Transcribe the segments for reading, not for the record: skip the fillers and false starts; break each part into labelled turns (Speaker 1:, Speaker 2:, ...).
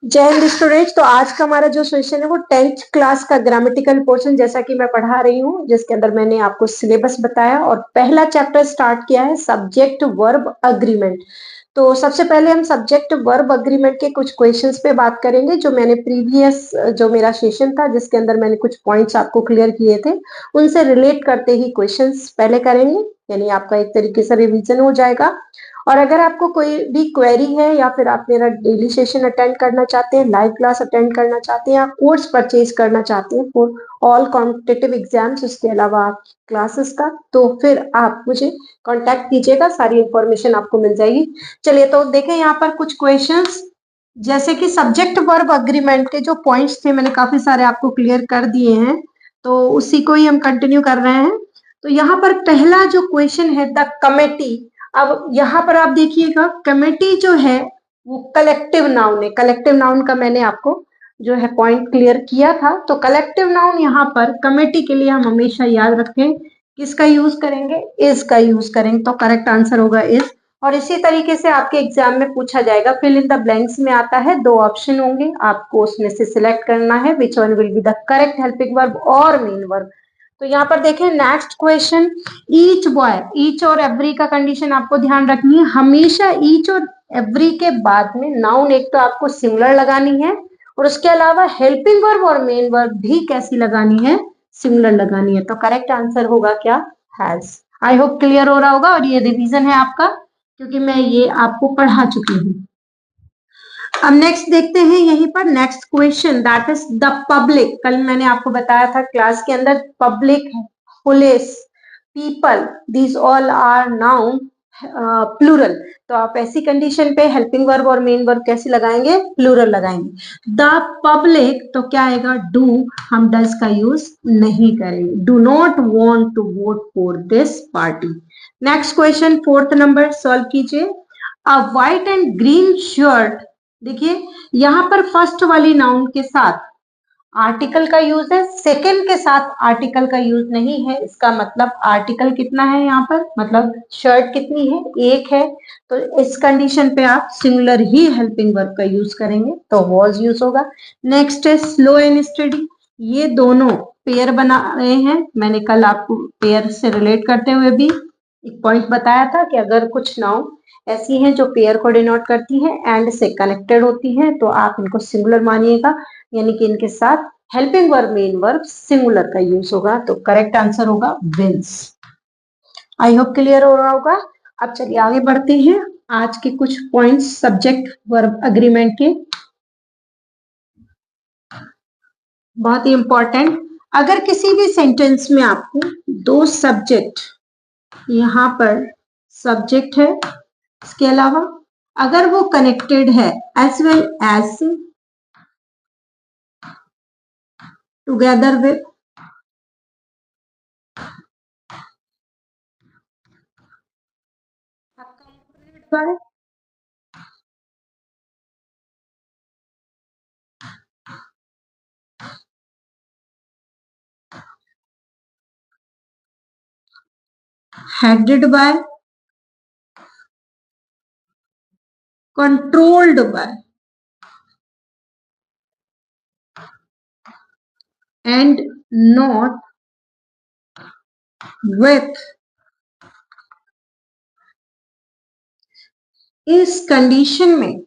Speaker 1: जय हिंद स्टूडेंट्स। तो आज का हमारा जो सेशन है वो 10th क्लास का ग्रामेटिकल पोर्शन जैसा कि मैं पढ़ा रही हूँ, जिसके अंदर मैंने आपको सिलेबस बताया और पहला चैप्टर स्टार्ट किया है सब्जेक्ट वर्ब अग्रीमेंट। तो सबसे पहले हम सब्जेक्ट वर्ब अग्रीमेंट के कुछ क्वेश्चंस पे बात करेंगे जो मैंने प्रीवियस जो मेरा सेशन था जिसके अंदर मैंने कुछ पॉइंट्स आपको क्लियर किए थे उनसे रिलेट करते ही क्वेश्चंस पहले करेंगे, यानी आपका एक तरीके से रिवीजन हो जाएगा। और अगर आपको कोई भी क्वेरी है या फिर आप मेरा डेली सेशन अटेंड करना चाहते हैं, लाइव क्लास अटेंड करना चाहते हैं या कोर्स परचेज करना चाहते हैं फॉर ऑल कॉम्पिटिटिव एग्जाम्स, उसके अलावा क्लासेस का, तो फिर आप मुझे कांटेक्ट कीजिएगा, सारी इंफॉर्मेशन आपको मिल जाएगी। चलिए तो देखें यहाँ पर कुछ क्वेश्चंस, जैसे कि सब्जेक्ट वर्ब अग्रीमेंट के जो पॉइंट्स थे मैंने काफी सारे आपको क्लियर कर दिए हैं, तो उसी को ही हम कंटिन्यू कर रहे हैं। तो यहाँ पर पहला जो क्वेश्चन है द कमेटी। अब यहाँ पर आप देखिएगा कमेटी जो है वो कलेक्टिव नाउन है। कलेक्टिव नाउन का मैंने आपको जो है पॉइंट क्लियर किया था। तो कलेक्टिव नाउन यहाँ पर कमेटी के लिए हम हमेशा याद रखें किसका यूज करेंगे, इज का यूज करेंगे, तो करेक्ट आंसर होगा इज। और इसी तरीके से आपके एग्जाम में पूछा जाएगा, फिल इन द ब्लैंक्स में आता है, दो ऑप्शन होंगे, आपको उसमें से सिलेक्ट करना है which one will be the correct helping verb और मेन वर्ब। तो यहाँ पर देखें next question, each boy, each और एवरी का कंडीशन आपको ध्यान रखनी है, हमेशा ईच और एवरी के बाद में नाउन एक तो आपको सिंगुलर लगानी है और उसके अलावा हेल्पिंग वर्ब और मेन वर्ब भी कैसी लगानी है, सिंगुलर लगानी है। तो करेक्ट आंसर होगा क्या, हैज। आई होप क्लियर हो रहा होगा और ये रिवीजन है आपका क्योंकि मैं ये आपको पढ़ा चुकी हूँ। अब नेक्स्ट देखते हैं यहीं पर next question, that is the public. कल मैंने आपको बताया था क्लास के अंदर public, police, people, these all are noun plural. तो आप ऐसी कंडीशन पे हेल्पिंग वर्ब और मेन वर्ब कैसे लगाएंगे, प्लूरल लगाएंगे। द पब्लिक तो क्या आएगा, डू, हम डज का यूज नहीं करेंगे, do not want to vote for this party. Next question fourth number solve कीजिए। A white and green shirt, देखिए यहां पर फर्स्ट वाली नाउन के साथ आर्टिकल का यूज है, सेकंड के साथ आर्टिकल का यूज नहीं है। इसका मतलब आर्टिकल कितना है यहाँ पर, मतलब शर्ट कितनी है, एक है। तो इस कंडीशन पे आप सिंगुलर ही हेल्पिंग वर्ब का यूज करेंगे तो वॉज यूज होगा। नेक्स्ट है स्लो एंड स्टडी, ये दोनों पेयर बना रहे हैं। मैंने कल आपको पेयर से रिलेट करते हुए भी एक पॉइंट बताया था कि अगर कुछ नाउन ऐसी हैं जो पेयर को डिनोट करती हैं एंड से कनेक्टेड होती हैं तो आप इनको सिंगुलर मानिएगा, यानी कि इनके साथ helping verb main verb singular का यूज होगा। तो करेक्ट आंसर होगा विंस। आई होप क्लियर हो रहा होगा। अब चलिए आगे बढ़ते हैं आज के कुछ पॉइंट्स सब्जेक्ट वर्ब अग्रीमेंट के, बहुत ही इंपॉर्टेंट। अगर किसी भी सेंटेंस में आपको दो सब्जेक्ट, यहाँ पर सब्जेक्ट है, इसके अलावा अगर वो कनेक्टेड है as well as together with, headed by, controlled by and not with, इस कंडीशन में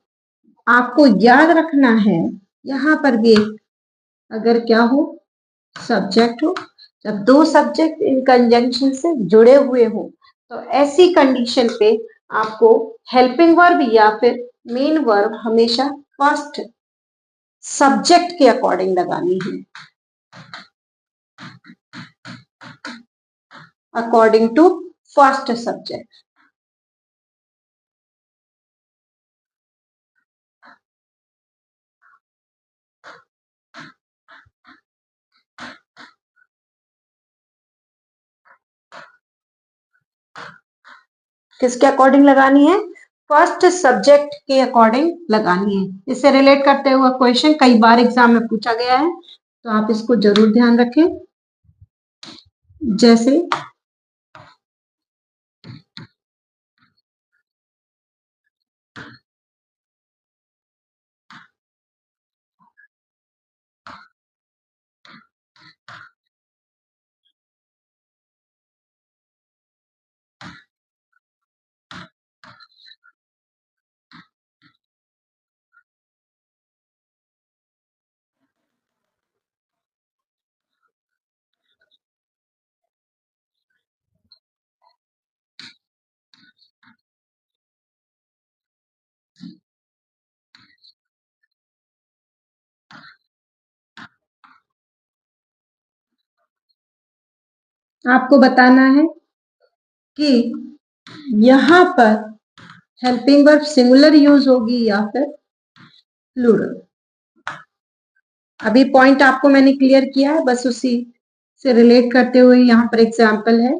Speaker 1: आपको याद रखना है यहां पर भी अगर क्या हो, सब्जेक्ट हो, जब दो सब्जेक्ट इन कंजंक्शन से जुड़े हुए हो तो ऐसी कंडीशन पे आपको हेल्पिंग वर्ब या फिर मेन वर्ब हमेशा फर्स्ट सब्जेक्ट के अकॉर्डिंग लगानी है, अकॉर्डिंग टू फर्स्ट सब्जेक्ट। किसके अकॉर्डिंग लगानी है, फर्स्ट सब्जेक्ट के अकॉर्डिंग लगानी है। इससे रिलेट करते हुए क्वेश्चन कई बार एग्जाम में पूछा गया है तो आप इसको जरूर ध्यान रखें। जैसे आपको बताना है कि यहां पर हेल्पिंग वर्ब सिंगुलर यूज होगी या फिर प्लूरल। अभी पॉइंट आपको मैंने क्लियर किया है, बस उसी से रिलेट करते हुए यहाँ पर एग्जाम्पल है।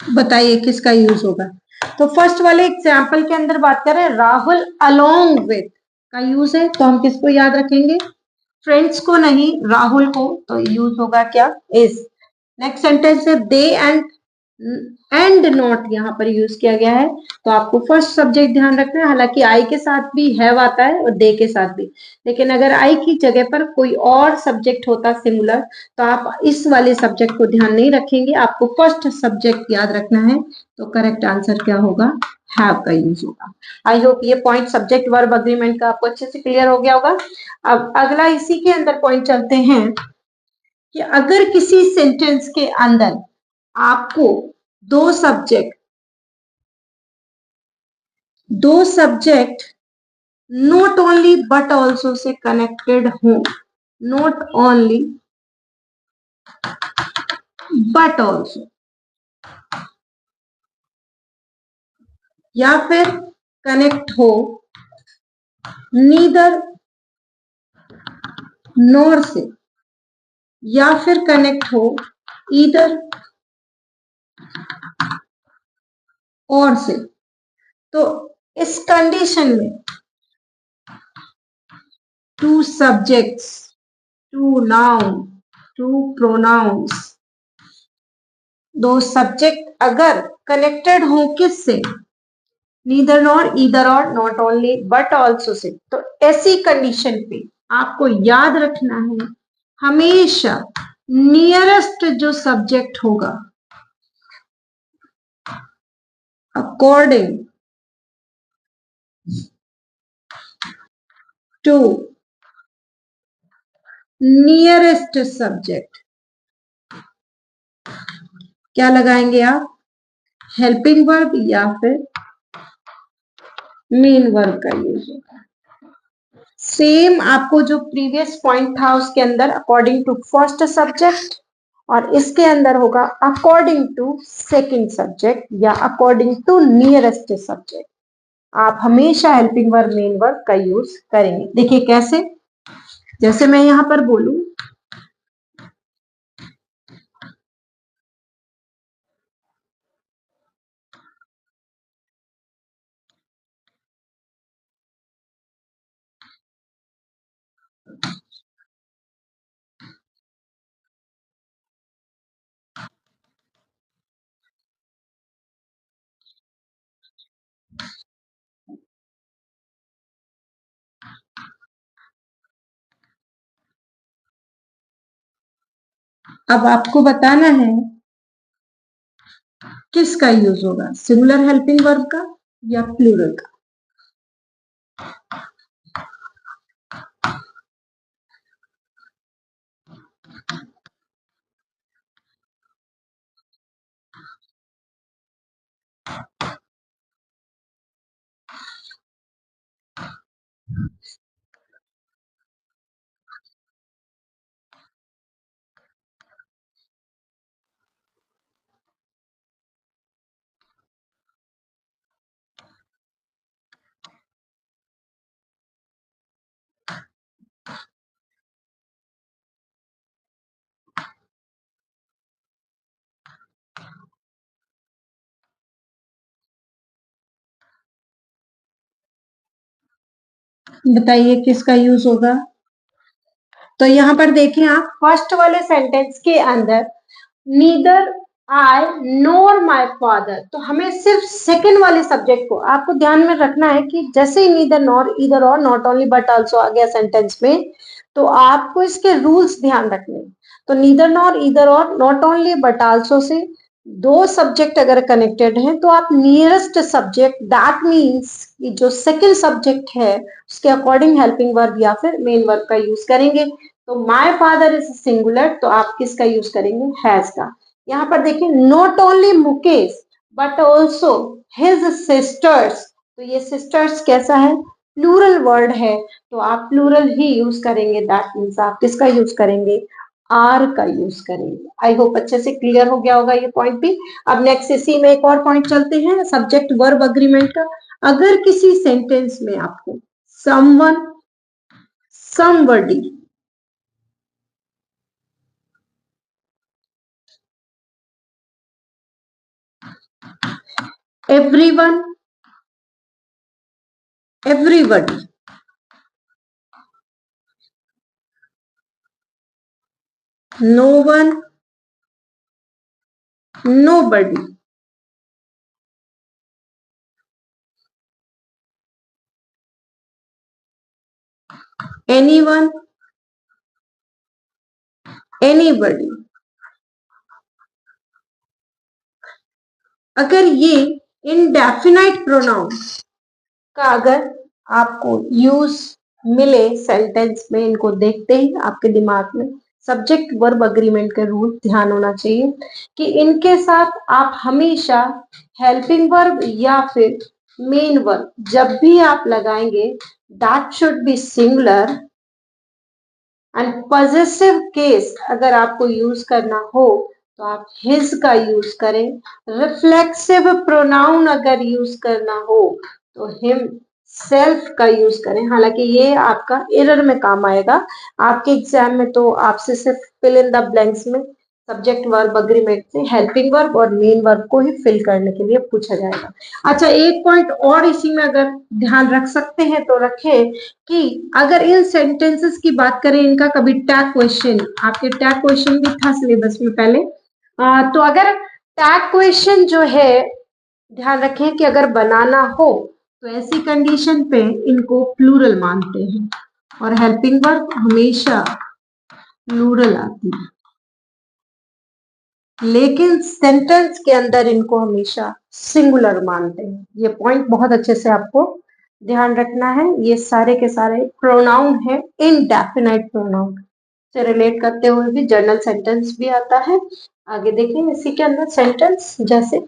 Speaker 1: बताइए किसका यूज होगा। तो फर्स्ट वाले एग्जाम्पल के अंदर बात करें, राहुल अलोंग विथ का यूज है, तो हम किसको याद रखेंगे? फ्रेंड्स को नहीं, राहुल को। तो यूज होगा क्या? इज। नेक्स्ट सेंटेंस है दे एंड नॉट यहाँ पर यूज किया गया है, तो आपको फर्स्ट सब्जेक्ट ध्यान रखना है। हालांकि आई के साथ भी हैव आता है और दे के साथ भी, लेकिन अगर आई की जगह पर कोई और सब्जेक्ट होता सिमिलर, तो आप इस वाले सब्जेक्ट को ध्यान नहीं रखेंगे, आपको फर्स्ट सब्जेक्ट याद रखना है। तो करेक्ट आंसर क्या होगा? हैव का यूज होगा। आई होप ये पॉइंट सब्जेक्ट वर्ब अग्रीमेंट का आपको अच्छे से क्लियर हो गया होगा। अब अगला इसी के अंदर पॉइंट चलते हैं कि अगर किसी सेंटेंस के अंदर आपको दो subject not only but also से कनेक्टेड हो, नॉट ओनली बट ऑल्सो, या फिर कनेक्ट हो नीदर नॉर से, या फिर कनेक्ट हो ईदर और से, तो इस कंडीशन में two subjects, two noun, two pronouns, दो सब्जेक्ट अगर कनेक्टेड हो किससे? Neither nor, either or, not only but also से, तो ऐसी कंडीशन पे आपको याद रखना है हमेशा नियरेस्ट जो सब्जेक्ट होगा अकॉर्डिंग टू नियरेस्ट सब्जेक्ट, क्या लगाएंगे आप? हेल्पिंग वर्ब या फिर मेन वर्ब का यूज होगा। सेम आपको जो प्रीवियस पॉइंट था उसके अंदर अकॉर्डिंग टू फर्स्ट सब्जेक्ट, और इसके अंदर होगा अकॉर्डिंग टू सेकंड सब्जेक्ट या अकॉर्डिंग टू नियरेस्ट सब्जेक्ट। आप हमेशा हेल्पिंग वर्ब मेन वर्ब का यूज करेंगे। देखिए कैसे, जैसे मैं यहां पर बोलूं अब आपको बताना है किसका यूज होगा, सिंगुलर हेल्पिंग वर्ब का या प्लूरल का। बताइए किसका यूज होगा। तो यहां पर देखें आप, फर्स्ट वाले सेंटेंस के अंदर neither I NOR my father, तो हमें सिर्फ सेकंड वाले सब्जेक्ट को आपको ध्यान में रखना है कि जैसे ही नीदर नॉर इधर और नॉट ओनली बट ऑल्सो आ गया सेंटेंस में, तो आपको इसके रूल्स ध्यान रखने हैं। तो नीदर नॉर इधर और नॉट ओनली बट ऑल्सो से दो सब्जेक्ट अगर कनेक्टेड हैं तो आप नियरेस्ट सब्जेक्ट दैट मीन्स कि जो सेकंड सब्जेक्ट है उसके अकॉर्डिंग हेल्पिंग वर्ब या फिर मेन वर्ब का यूज करेंगे। तो माय फादर इज सिंगुलर, तो आप किसका यूज करेंगे? हैज का। यहाँ पर देखिए not only Mukesh but also his sisters, तो ये सिस्टर्स कैसा है? प्लूरल वर्ड है, तो आप प्लूरल ही यूज करेंगे। दैट मीन्स आप किसका यूज करेंगे? आर का यूज करेंगे। आई होप अच्छे से क्लियर हो गया होगा ये पॉइंट भी। अब नेक्स्ट इसी में एक और पॉइंट चलते हैं, सब्जेक्ट वर्ब अग्रीमेंट का। अगर किसी सेंटेंस में आपको someone, somebody, everyone, everybody, no one, nobody, anyone, anybody, अगर ये इनडेफिनाइट प्रोनाउन का अगर आपको यूज मिले सेंटेंस में, इनको देखते ही आपके दिमाग में सब्जेक्ट वर्ब अग्रीमेंट का रूल ध्यान होना चाहिए कि इनके साथ आप हमेशा हेल्पिंग वर्ब या फिर मेन वर्ब जब भी आप लगाएंगे that should be singular. And possessive case अगर आपको यूज करना हो तो आप हिज का यूज करें। रिफ्लेक्सिव प्रोनाउन अगर यूज करना हो तो हिम सेल्फ का यूज करें। हालांकि ये आपका एरर में काम आएगा, आपके एग्जाम में तो आपसे सिर्फ फिल इन द ब्लैंक्स में सब्जेक्ट वर्ब अग्रीमेंट से हेल्पिंग वर्ब और मेन वर्ब को ही फिल करने के लिए पूछा जाएगा। अच्छा, एक पॉइंट और इसी में अगर ध्यान रख सकते हैं तो रखें कि अगर इन सेंटेंसेस की बात करें, इनका कभी टैग क्वेश्चन, आपके टैग क्वेश्चन भी था सिलेबस में पहले, तो अगर टैग क्वेश्चन जो है ध्यान रखें कि अगर बनाना हो तो ऐसी कंडीशन पे इनको प्लूरल मानते हैं और हेल्पिंग वर्ब हमेशा प्लूरल आती है, लेकिन सेंटेंस के अंदर इनको हमेशा सिंगुलर मानते हैं। ये पॉइंट बहुत अच्छे से आपको ध्यान रखना है। ये सारे के सारे प्रोनाउन है, इनडेफिनाइट प्रोनाउन से रिलेट करते हुए भी जर्नल सेंटेंस भी आता है। आगे देखें इसी के अंदर सेंटेंस जैसे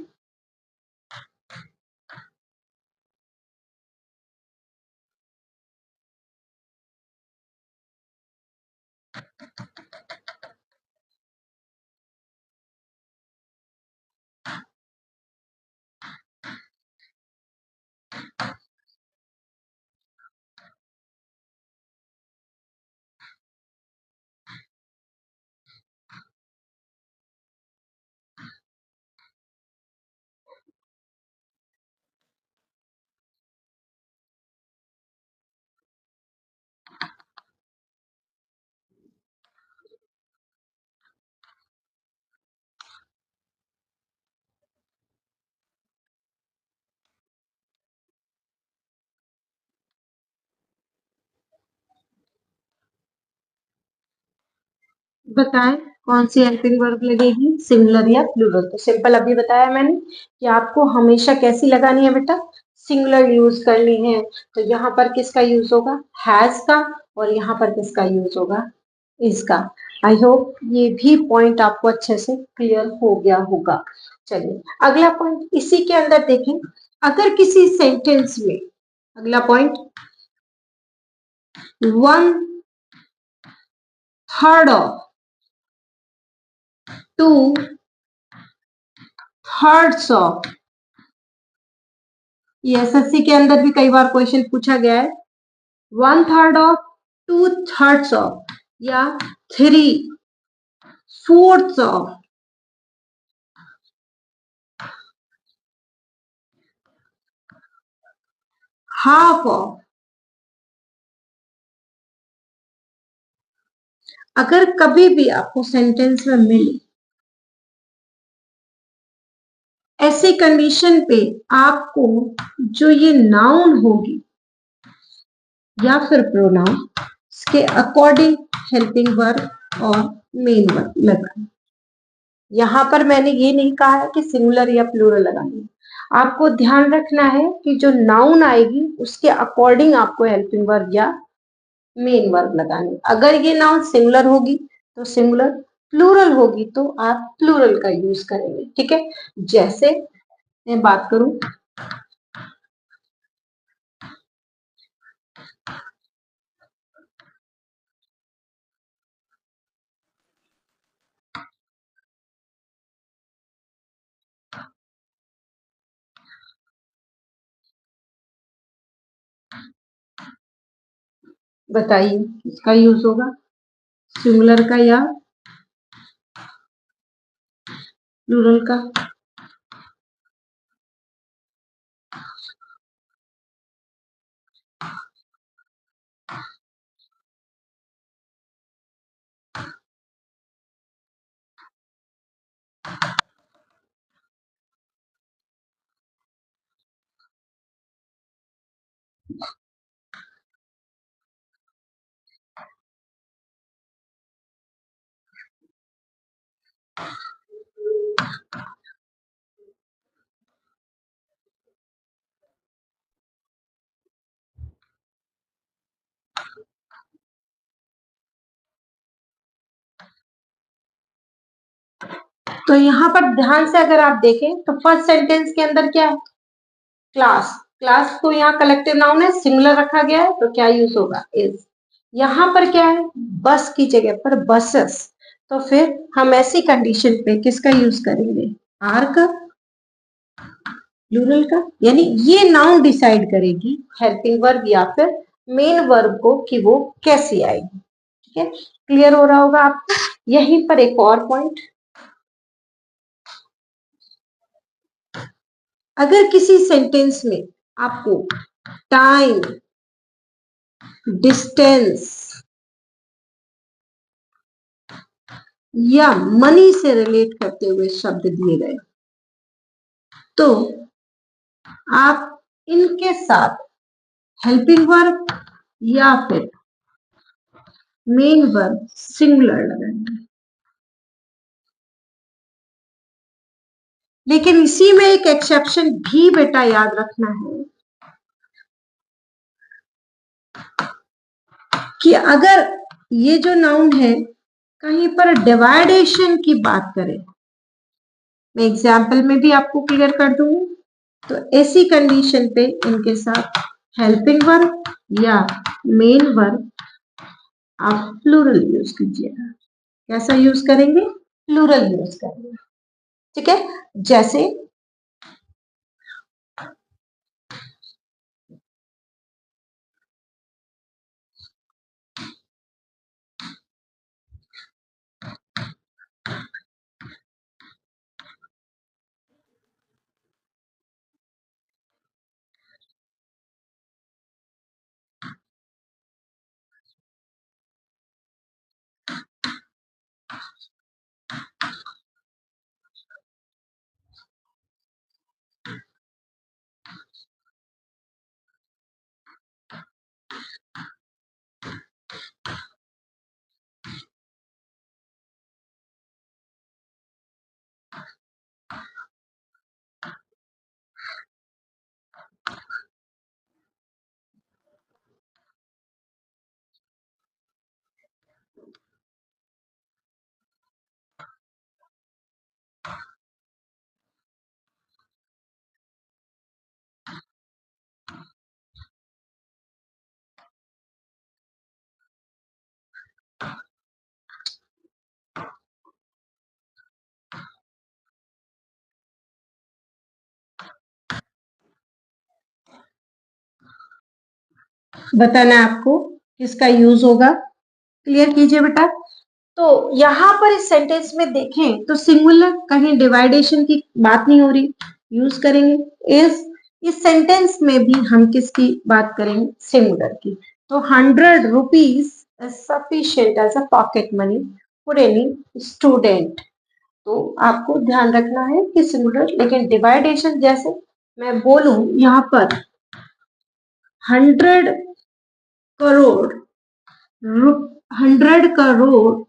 Speaker 1: बताएं कौन सी हेल्पिंग वर्ब लगेगी, सिंगुलर या प्लूरल? तो सिंपल अभी बताया मैंने कि आपको हमेशा कैसी लगानी है बेटा, सिंगुलर यूज करनी है। तो यहाँ पर किसका यूज होगा? हैज का। और यहाँ पर किसका यूज होगा? इसका। आई होप ये भी पॉइंट आपको अच्छे से क्लियर हो गया होगा। चलिए अगला पॉइंट इसी के अंदर देखें। अगर किसी सेंटेंस में, अगला point, one third of, two thirds of, ये एसएससी के अंदर भी कई बार क्वेश्चन पूछा गया है। One third of, two thirds of, या three fourth of, half of, अगर कभी भी आपको सेंटेंस में मिले ऐसी कंडीशन पे आपको जो ये नाउन होगी या फिर प्रोनाउन के अकॉर्डिंग हेल्पिंग वर्ब और मेन वर्ब लगाना। यहां पर मैंने ये नहीं कहा है कि सिंगुलर या प्लूरल लगानी है, आपको ध्यान रखना है कि जो नाउन आएगी उसके अकॉर्डिंग आपको हेल्पिंग वर्ब या मेन वर्ब लगानी। अगर ये नाउन सिंगुलर होगी तो सिंगुलर, प्लूरल होगी तो आप प्लूरल का यूज करेंगे। ठीक है, जैसे मैं बात करूं, बताइए इसका यूज होगा सिंगुलर का या प्लूरल का? तो यहाँ पर ध्यान से अगर आप देखें तो फर्स्ट सेंटेंस के अंदर क्या है, क्लास। क्लास को यहाँ कलेक्टिव नाउन है, सिंगुलर रखा गया है, तो क्या यूज होगा, इज। यहाँ पर क्या है, बस की जगह पर बसेस, तो फिर हम ऐसी कंडीशन पे किसका यूज करेंगे, आर का, प्लूरल का। यानी ये नाउन डिसाइड करेगी हेल्पिंग वर्ब या फिर मेन वर्ब को कि वो कैसी आएगी। ठीक है, क्लियर हो रहा होगा आपको। यहीं पर एक और पॉइंट, अगर किसी सेंटेंस में आपको टाइम, डिस्टेंस या मनी से रिलेट करते हुए शब्द दिए गए तो आप इनके साथ हेल्पिंग वर्ब या फिर मेन वर्ब सिंगुलर लगाएंगे। लेकिन इसी में एक एक्सेप्शन भी बेटा याद रखना है कि अगर ये जो नाउन है कहीं पर डिवाइडेशन की बात करें, मैं एग्जाम्पल में भी आपको क्लियर कर दूंगी, तो ऐसी कंडीशन पे इनके साथ हेल्पिंग वर्ब या मेन वर्ब आप प्लूरल यूज कीजिएगा। कैसा यूज करेंगे, प्लूरल यूज करेंगे। ठीक है, जैसे बताना है आपको किसका यूज होगा, क्लियर कीजिए बेटा। तो यहां पर इस सेंटेंस में देखें तो सिंगुलर, कहीं डिवाइडेशन की बात नहीं हो रही, यूज करेंगे इज। इस सेंटेंस में भी हम किसकी बात करेंगे, सिंगुलर की। तो 100 rupees sufficient as a pocket money for any student. तो आपको ध्यान रखना है कि सिंगुलर, लेकिन डिवाइडेशन जैसे मैं बोलूं यहाँ पर 100 करोड़ 100 करोड़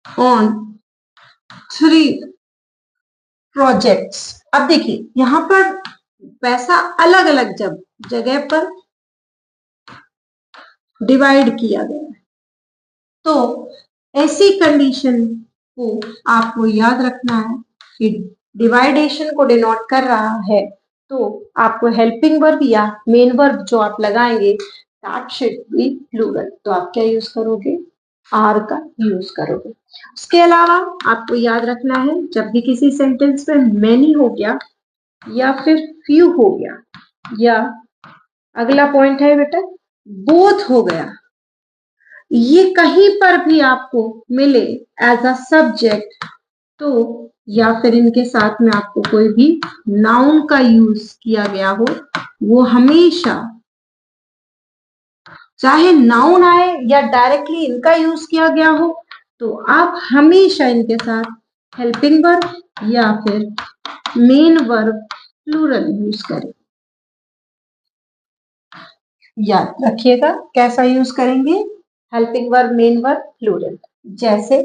Speaker 1: ऑन 3 प्रोजेक्ट्स। अब देखिए यहाँ पर पैसा अलग अलग जगह पर डिवाइड किया गया है, तो ऐसी कंडीशन को आपको याद रखना है कि डिवाइडेशन को डिनोट कर रहा है, तो आपको हेल्पिंग वर्ब या मेन वर्ब जो आप लगाएंगे दैट शुड बी प्लूरल, तो आप क्या यूज करोगे, आर का यूज करोगे। उसके अलावा आपको याद रखना है जब भी किसी सेंटेंस में मैनी हो गया या फिर फ्यू हो गया, या अगला पॉइंट है बेटा बोथ हो गया, ये कहीं पर भी आपको मिले एज अ सब्जेक्ट, तो या फिर इनके साथ में आपको कोई भी नाउन का यूज किया गया हो, वो हमेशा चाहे नाउन आए या डायरेक्टली इनका यूज किया गया हो, तो आप हमेशा इनके साथ हेल्पिंग वर्ब या फिर मेन वर्ब प्लूरल यूज करें। याद रखिएगा कैसा यूज करेंगे, helping verb main verb plural. जैसे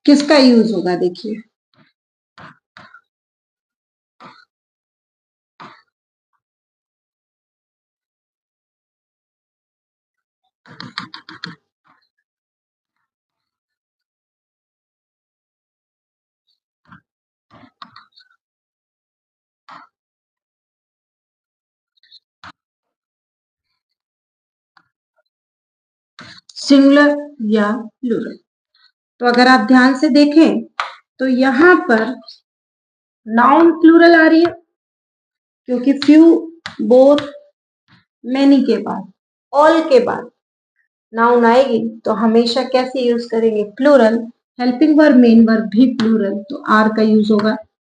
Speaker 1: किसका यूज होगा, देखिए सिंगुलर या प्लूरल। तो अगर आप ध्यान से देखें तो यहां पर नाउन प्लूरल आ रही है, क्योंकि फ्यू, बोथ, मैनी के बाद, ऑल के बाद नाउन आएगी, तो हमेशा कैसे यूज करेंगे, plural. Helping verb main verb भी प्लूरल, तो आर का यूज होगा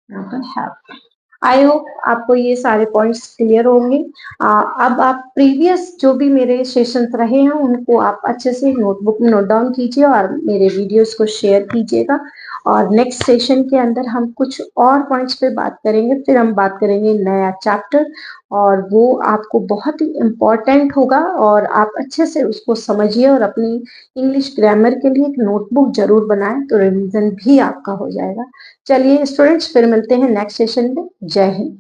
Speaker 1: यहाँ पर हैव। आई होप आपको ये सारे पॉइंट्स क्लियर होंगे। अब आप प्रीवियस जो भी मेरे सेशंस रहे हैं उनको आप अच्छे से नोटबुक में नोट डाउन कीजिए और मेरे वीडियोस को शेयर कीजिएगा, और नेक्स्ट सेशन के अंदर हम कुछ और पॉइंट्स पे बात करेंगे, फिर हम बात करेंगे नया चैप्टर, और वो आपको बहुत ही इम्पोर्टेंट होगा और आप अच्छे से उसको समझिए और अपनी इंग्लिश ग्रामर के लिए एक नोटबुक जरूर बनाएं, तो रिवीजन भी आपका हो जाएगा। चलिए स्टूडेंट्स, फिर मिलते हैं नेक्स्ट सेशन में। जय हिंद।